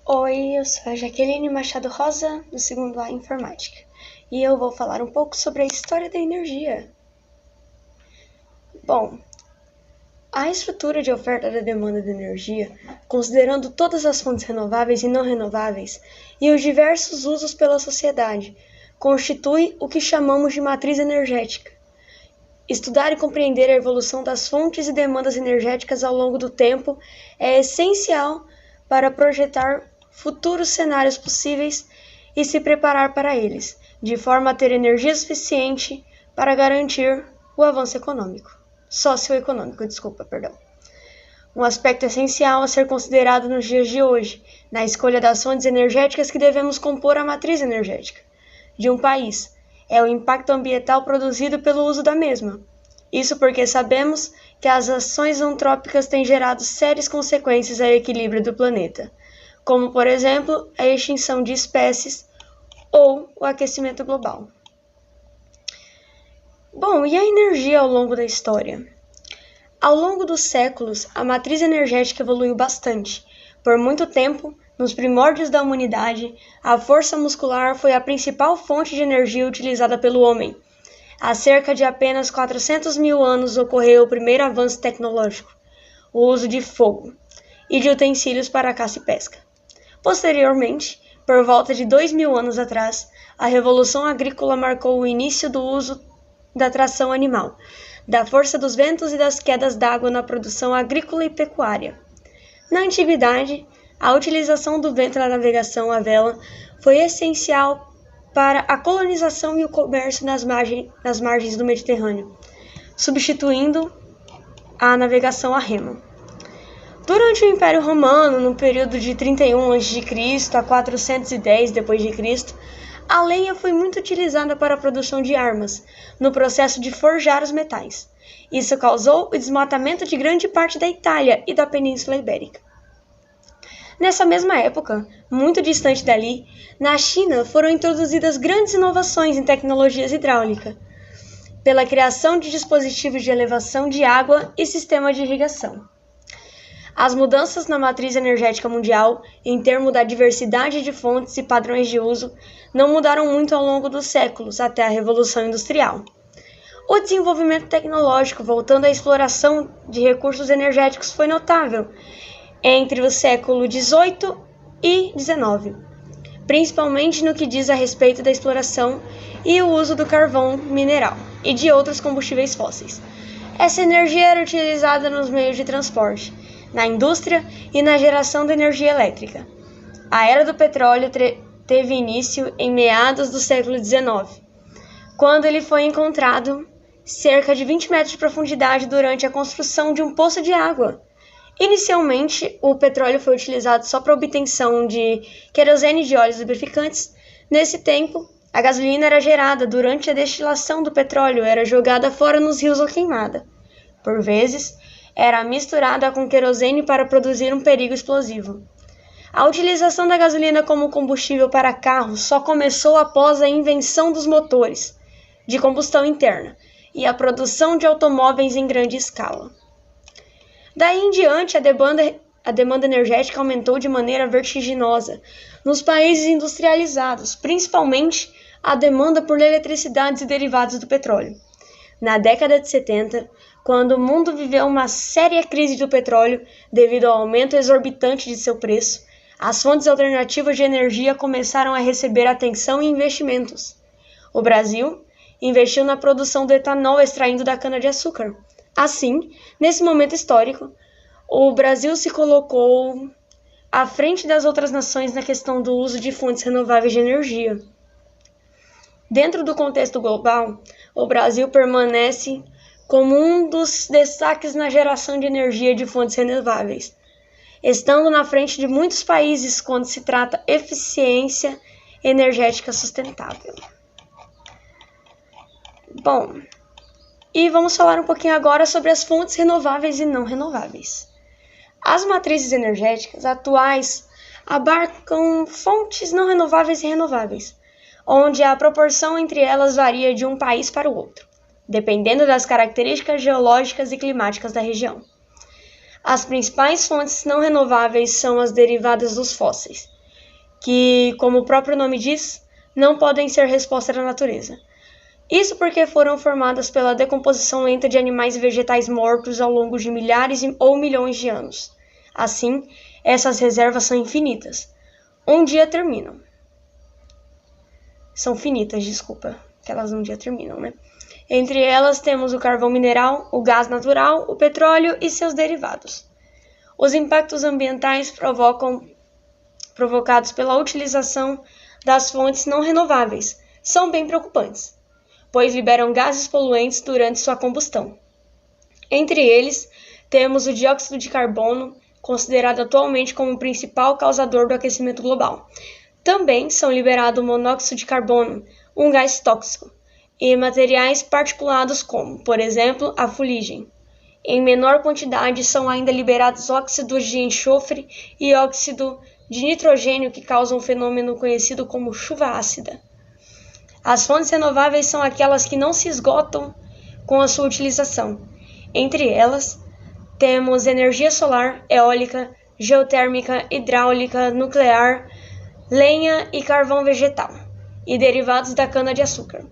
Oi, eu sou a Jaqueline Machado Rosa, do segundo A Informática, e eu vou falar um pouco sobre a história da energia. Bom, a estrutura de oferta da demanda de energia, considerando todas as fontes renováveis e não renováveis e os diversos usos pela sociedade, constitui o que chamamos de matriz energética. Estudar e compreender a evolução das fontes e demandas energéticas ao longo do tempo é essencial para projetar futuros cenários possíveis e se preparar para eles, de forma a ter energia suficiente para garantir o avanço socioeconômico. Um aspecto essencial a ser considerado nos dias de hoje, na escolha das fontes energéticas que devemos compor a matriz energética de um país, é o impacto ambiental produzido pelo uso da mesma. Isso porque sabemos que as ações antrópicas têm gerado sérias consequências ao equilíbrio do planeta, como, por exemplo, a extinção de espécies ou o aquecimento global. Bom, e a energia ao longo da história? Ao longo dos séculos, a matriz energética evoluiu bastante. Por muito tempo, nos primórdios da humanidade, a força muscular foi a principal fonte de energia utilizada pelo homem. Há cerca de apenas 400 mil anos ocorreu o primeiro avanço tecnológico, o uso de fogo e de utensílios para caça e pesca. Posteriormente, por volta de 2.000 anos atrás, a Revolução Agrícola marcou o início do uso da tração animal, da força dos ventos e das quedas d'água na produção agrícola e pecuária. Na antiguidade, a utilização do vento na navegação à vela foi essencial para a colonização e o comércio nas margens do Mediterrâneo, substituindo a navegação a remo. Durante o Império Romano, no período de 31 a.C. a 410 d.C., a lenha foi muito utilizada para a produção de armas, no processo de forjar os metais. Isso causou o desmatamento de grande parte da Itália e da Península Ibérica. Nessa mesma época, muito distante dali, na China foram introduzidas grandes inovações em tecnologias hidráulicas, pela criação de dispositivos de elevação de água e sistema de irrigação. As mudanças na matriz energética mundial, em termos da diversidade de fontes e padrões de uso, não mudaram muito ao longo dos séculos até a Revolução Industrial. O desenvolvimento tecnológico voltando à exploração de recursos energéticos foi notável entre o século XVIII e XIX, principalmente no que diz a respeito da exploração e o uso do carvão mineral e de outros combustíveis fósseis. Essa energia era utilizada nos meios de transporte, na indústria e na geração de energia elétrica. A era do petróleo teve início em meados do século XIX, quando ele foi encontrado cerca de 20 metros de profundidade durante a construção de um poço de água. Inicialmente, o petróleo foi utilizado só para obtenção de querosene e de óleos lubrificantes. Nesse tempo, a gasolina era gerada durante a destilação do petróleo, era jogada fora nos rios ou queimada. Por vezes, era misturada com querosene para produzir um perigo explosivo. A utilização da gasolina como combustível para carros só começou após a invenção dos motores de combustão interna e a produção de automóveis em grande escala. Daí em diante, a demanda energética aumentou de maneira vertiginosa nos países industrializados, principalmente a demanda por eletricidade e derivados do petróleo. Na década de 70, quando o mundo viveu uma séria crise do petróleo devido ao aumento exorbitante de seu preço, as fontes alternativas de energia começaram a receber atenção e investimentos. O Brasil investiu na produção do etanol extraído da cana-de-açúcar. Assim, nesse momento histórico, o Brasil se colocou à frente das outras nações na questão do uso de fontes renováveis de energia. Dentro do contexto global, o Brasil permanece como um dos destaques na geração de energia de fontes renováveis, estando na frente de muitos países quando se trata de eficiência energética sustentável. Bom, e vamos falar um pouquinho agora sobre as fontes renováveis e não renováveis. As matrizes energéticas atuais abarcam fontes não renováveis e renováveis, onde a proporção entre elas varia de um país para o outro, dependendo das características geológicas e climáticas da região. As principais fontes não renováveis são as derivadas dos fósseis, que, como o próprio nome diz, não podem ser resposta da natureza. Isso porque foram formadas pela decomposição lenta de animais e vegetais mortos ao longo de milhares ou milhões de anos. Assim, essas reservas são infinitas. Um dia terminam. São finitas, desculpa, que elas um dia terminam, né? Entre elas temos o carvão mineral, o gás natural, o petróleo e seus derivados. Os impactos ambientais provocados pela utilização das fontes não renováveis são bem preocupantes, pois liberam gases poluentes durante sua combustão. Entre eles, temos o dióxido de carbono, considerado atualmente como o principal causador do aquecimento global. Também são liberados o monóxido de carbono, um gás tóxico, e materiais particulados como, por exemplo, a fuligem. Em menor quantidade são ainda liberados óxidos de enxofre e óxido de nitrogênio que causam um fenômeno conhecido como chuva ácida. As fontes renováveis são aquelas que não se esgotam com a sua utilização. Entre elas, temos energia solar, eólica, geotérmica, hidráulica, nuclear, lenha e carvão vegetal, e derivados da cana-de-açúcar,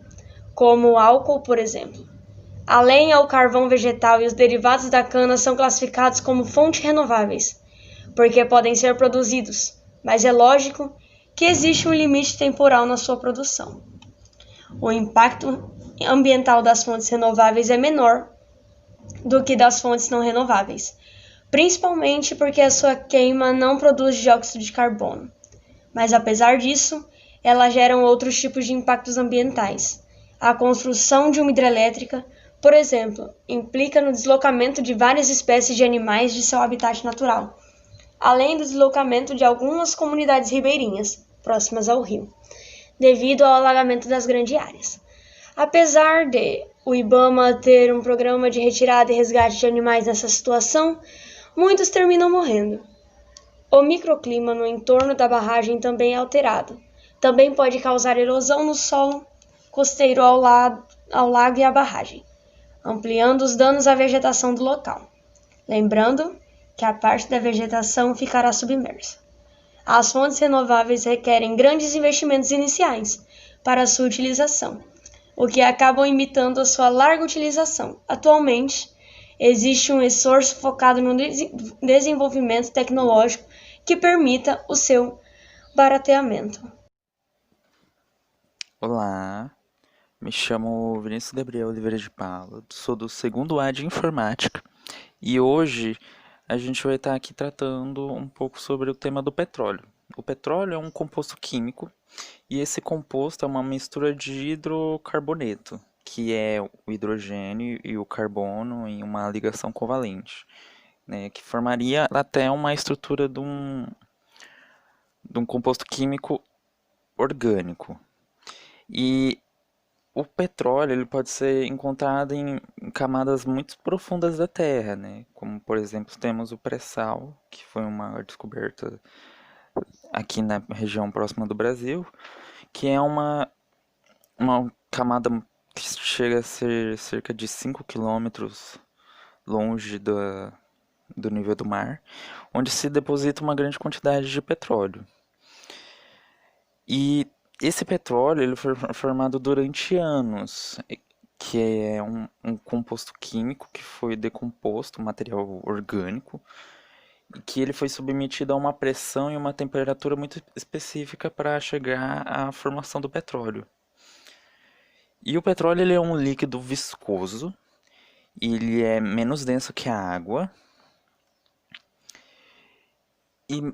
como o álcool, por exemplo. A lenha, o carvão vegetal e os derivados da cana são classificados como fontes renováveis, porque podem ser produzidos, mas é lógico que existe um limite temporal na sua produção. O impacto ambiental das fontes renováveis é menor do que das fontes não renováveis, principalmente porque a sua queima não produz dióxido de carbono. Mas apesar disso, elas geram outros tipos de impactos ambientais. A construção de uma hidrelétrica, por exemplo, implica no deslocamento de várias espécies de animais de seu habitat natural, além do deslocamento de algumas comunidades ribeirinhas, próximas ao rio, devido ao alagamento das grandes áreas. Apesar de o IBAMA ter um programa de retirada e resgate de animais nessa situação, muitos terminam morrendo. O microclima no entorno da barragem também é alterado. Também pode causar erosão no solo costeiro ao lago e à barragem, ampliando os danos à vegetação do local. Lembrando que a parte da vegetação ficará submersa. As fontes renováveis requerem grandes investimentos iniciais para sua utilização, o que acabam imitando a sua larga utilização. Atualmente, existe um esforço focado no desenvolvimento tecnológico que permita o seu barateamento. Olá, me chamo Vinícius Gabriel Oliveira de Paula, sou do segundo A de Informática e hoje a gente vai estar aqui tratando um pouco sobre o tema do petróleo. O petróleo é um composto químico e esse composto é uma mistura de hidrocarboneto, que é o hidrogênio e o carbono em uma ligação covalente, né, que formaria até uma estrutura de um composto químico orgânico. E o petróleo ele pode ser encontrado em camadas muito profundas da Terra, né? Como, por exemplo, temos o pré-sal, que foi uma descoberta aqui na região próxima do Brasil, que é uma camada que chega a ser cerca de 5 quilômetros longe do nível do mar, onde se deposita uma grande quantidade de petróleo. E esse petróleo ele foi formado durante anos, que é um composto químico que foi decomposto, um material orgânico, e que ele foi submetido a uma pressão e uma temperatura muito específica para chegar à formação do petróleo. E o petróleo ele é um líquido viscoso, ele é menos denso que a água, e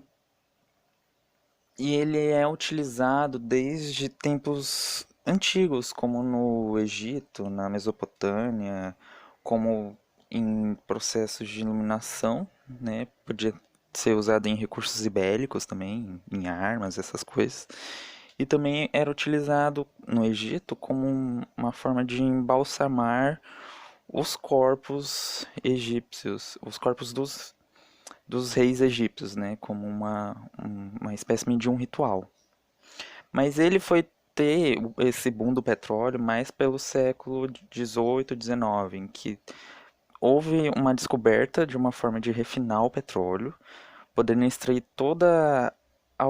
E ele é utilizado desde tempos antigos, como no Egito, na Mesopotâmia, como em processos de iluminação, né? Podia ser usado em recursos ibéricos também, em armas, essas coisas. E também era utilizado no Egito como uma forma de embalsamar os corpos egípcios, os corpos dos reis egípcios, né, como uma espécie de um ritual. Mas ele foi ter esse boom do petróleo mais pelo século XVIII, XIX, em que houve uma descoberta de uma forma de refinar o petróleo, podendo extrair toda a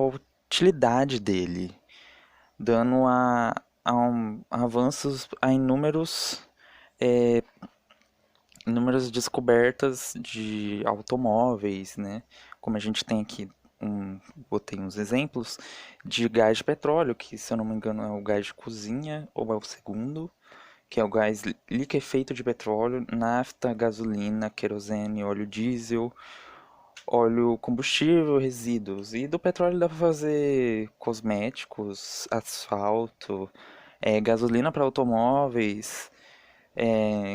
utilidade dele, dando a avanços a inúmeras descobertas de automóveis, né? Como a gente tem aqui, botei uns exemplos de gás de petróleo, que se eu não me engano é o gás de cozinha, ou é o segundo, que é o gás liquefeito de petróleo, nafta, gasolina, querosene, óleo diesel, óleo combustível, resíduos. E do petróleo dá para fazer cosméticos, asfalto, gasolina para automóveis,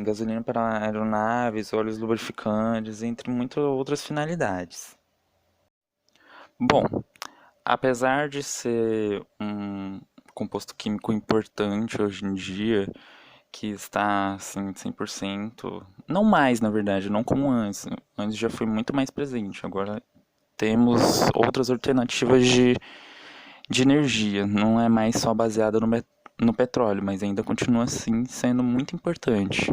gasolina para aeronaves, óleos lubrificantes, entre muitas outras finalidades. Bom, apesar de ser um composto químico importante hoje em dia, que está assim 100%, não mais na verdade, não como antes. Antes já foi muito mais presente. Agora temos outras alternativas de energia. Não é mais só baseada no petróleo, mas ainda continua assim sendo muito importante,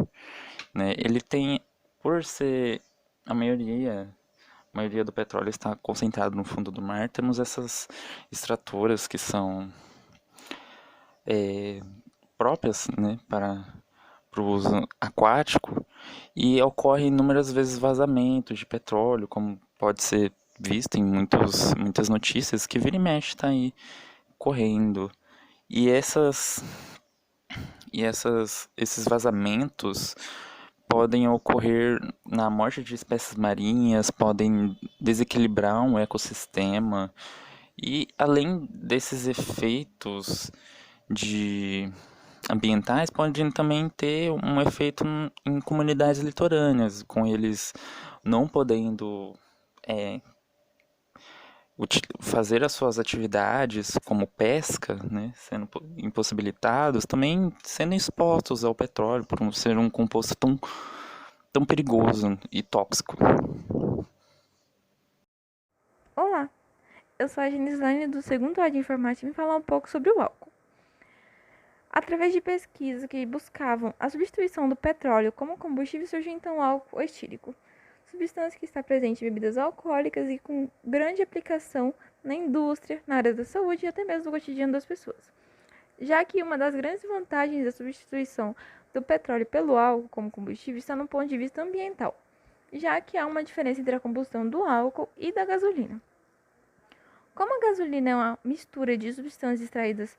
né? Ele tem, por ser a maioria do petróleo está concentrado no fundo do mar, temos essas extratoras que são próprias, né, para o uso aquático, e ocorre inúmeras vezes vazamentos de petróleo, como pode ser visto em muitas notícias, que vira e mexe está aí correndo. E esses vazamentos podem ocorrer na morte de espécies marinhas, podem desequilibrar um ecossistema, e além desses efeitos de ambientais, podem também ter um efeito em comunidades litorâneas, com eles não podendo é, fazer as suas atividades como pesca, né, sendo impossibilitados, também sendo expostos ao petróleo por ser um composto tão perigoso e tóxico. Olá, eu sou a Genislane do segundo ano de informática e vim falar um pouco sobre o álcool. Através de pesquisas que buscavam a substituição do petróleo como combustível, surgiu então o álcool etílico, substância que está presente em bebidas alcoólicas e com grande aplicação na indústria, na área da saúde e até mesmo no cotidiano das pessoas. Já que uma das grandes vantagens da substituição do petróleo pelo álcool como combustível está no ponto de vista ambiental, já que há uma diferença entre a combustão do álcool e da gasolina. Como a gasolina é uma mistura de substâncias extraídas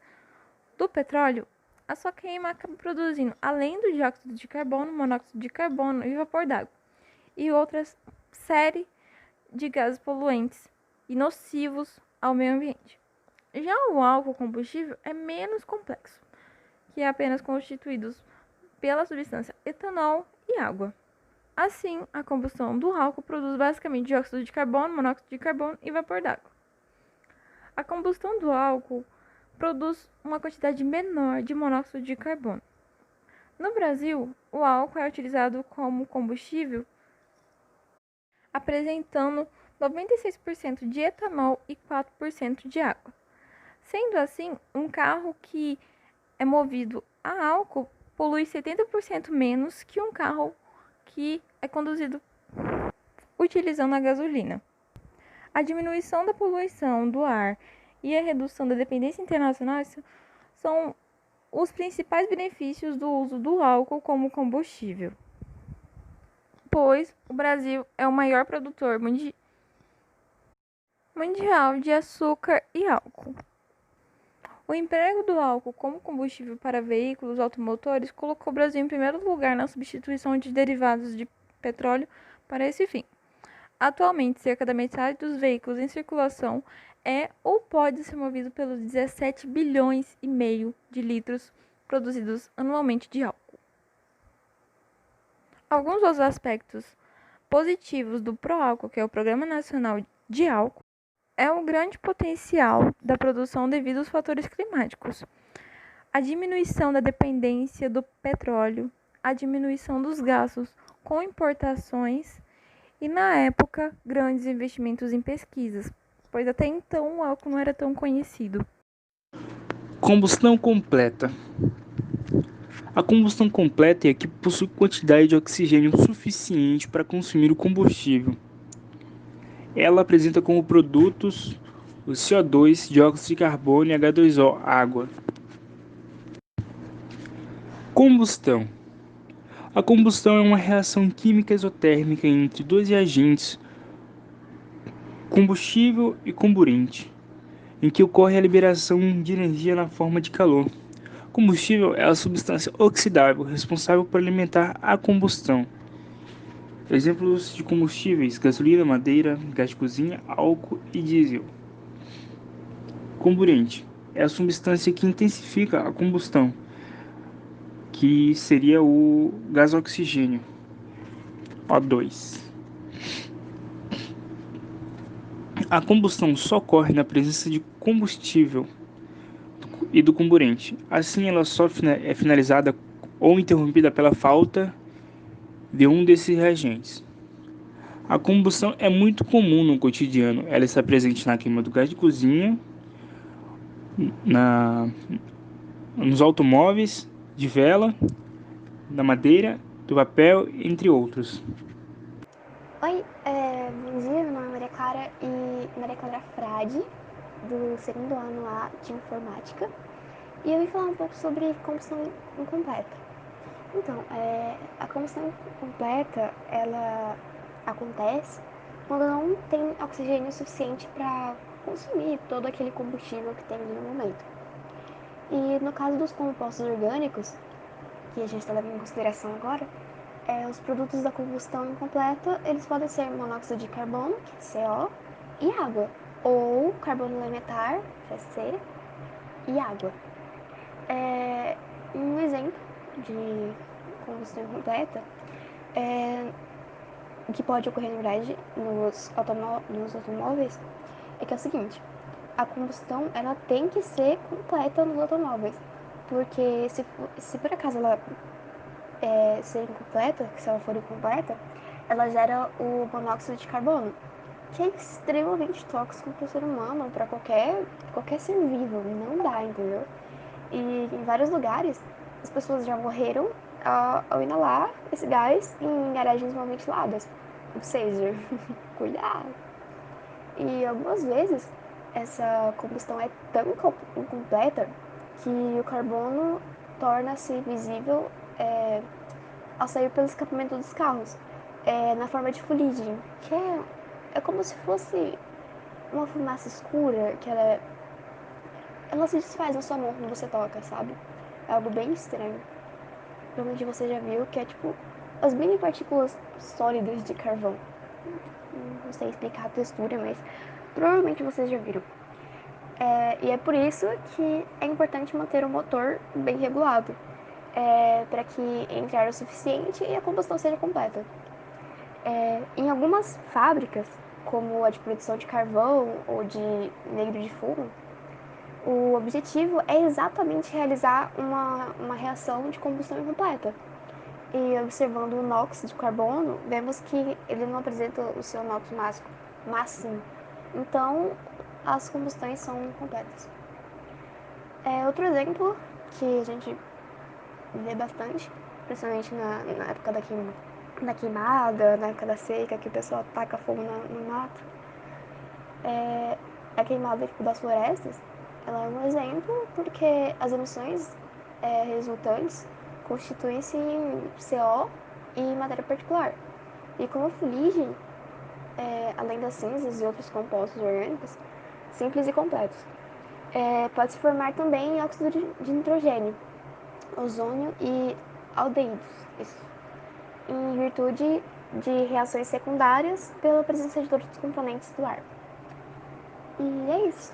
do petróleo, a sua queima acaba produzindo, além do dióxido de carbono, monóxido de carbono e vapor d'água, e outras série de gases poluentes e nocivos ao meio ambiente. Já o álcool combustível é menos complexo, que é apenas constituído pela substância etanol e água. Assim, a combustão do álcool produz basicamente dióxido de carbono, monóxido de carbono e vapor d'água. A combustão do álcool produz uma quantidade menor de monóxido de carbono. No Brasil, o álcool é utilizado como combustível, apresentando 96% de etanol e 4% de água. Sendo assim, um carro que é movido a álcool polui 70% menos que um carro que é conduzido utilizando a gasolina. A diminuição da poluição do ar e a redução da dependência internacional são os principais benefícios do uso do álcool como combustível, pois o Brasil é o maior produtor mundial de açúcar e álcool. O emprego do álcool como combustível para veículos automotores colocou o Brasil em primeiro lugar na substituição de derivados de petróleo para esse fim. Atualmente, cerca da metade dos veículos em circulação é ou pode ser movido pelos 17 bilhões e meio de litros produzidos anualmente de álcool. Alguns dos aspectos positivos do PROÁlcool, que é o Programa Nacional de Álcool, é o grande potencial da produção devido aos fatores climáticos, a diminuição da dependência do petróleo, a diminuição dos gastos com importações e, na época, grandes investimentos em pesquisas, pois até então o álcool não era tão conhecido. Combustão completa. A combustão completa é a que possui quantidade de oxigênio suficiente para consumir o combustível. Ela apresenta como produtos o CO2, dióxido de carbono e H2O, água. Combustão. A combustão é uma reação química exotérmica entre dois reagentes, combustível e comburente, em que ocorre a liberação de energia na forma de calor. Combustível é a substância oxidável responsável por alimentar a combustão. Exemplos de combustíveis: gasolina, madeira, gás de cozinha, álcool e diesel. Comburente é a substância que intensifica a combustão, que seria o gás oxigênio, O2. A combustão só ocorre na presença de combustível e do comburente. Assim, ela só é finalizada ou interrompida pela falta de um desses reagentes. A combustão é muito comum no cotidiano. Ela está presente na queima do gás de cozinha, nos automóveis, de vela, da madeira, do papel, entre outros. Oi, bom dia, meu nome é Maria Clara e Maria Clara Frade, do segundo ano lá de informática. E eu vim falar um pouco sobre combustão incompleta. Então, a combustão incompleta, ela acontece quando não tem oxigênio suficiente para consumir todo aquele combustível que tem ali no momento. E no caso dos compostos orgânicos, que a gente está levando em consideração agora, os produtos da combustão incompleta, eles podem ser monóxido de carbono, que é CO, e água, ou carbono elementar, que é C, e água. Um exemplo de combustão incompleta que pode ocorrer, na verdade, nos automóveis, é que é o seguinte: a combustão ela tem que ser completa nos automóveis, porque se por acaso ela ser incompleta, se ela for incompleta, ela gera o monóxido de carbono, que é extremamente tóxico para o ser humano, para qualquer ser vivo, não dá, entendeu? E em vários lugares, as pessoas já morreram ao inalar esse gás em garagens mal ventiladas, ou seja, cuidado. E algumas vezes, essa combustão é tão incompleta que o carbono torna-se visível ao sair pelo escapamento dos carros, na forma de fuligem, que é como se fosse uma fumaça escura, que ela se desfaz na sua mão quando você toca, sabe? É algo bem estranho. Provavelmente você já viu que é tipo as mini partículas sólidas de carvão. Não sei explicar a textura, mas provavelmente vocês já viram. E é por isso que é importante manter o motor bem regulado, para que entre ar o suficiente e a combustão seja completa. Em algumas fábricas, como a de produção de carvão ou de negro de fumo, o objetivo é exatamente realizar uma reação de combustão incompleta. E observando o NOx de carbono, vemos que ele não apresenta o seu NOx máximo. Então, as combustões são completas. Outro exemplo que a gente vê bastante, principalmente na época da queimada, na época da seca, que o pessoal taca fogo no mato, a queimada das florestas. Ela é um exemplo porque as emissões resultantes constituem-se em CO e matéria particular. E como a fuligem, além das cinzas e outros compostos orgânicos, simples e completos, pode se formar também óxido de nitrogênio, ozônio e aldeídos, em virtude de reações secundárias pela presença de outros componentes do ar. E é isso.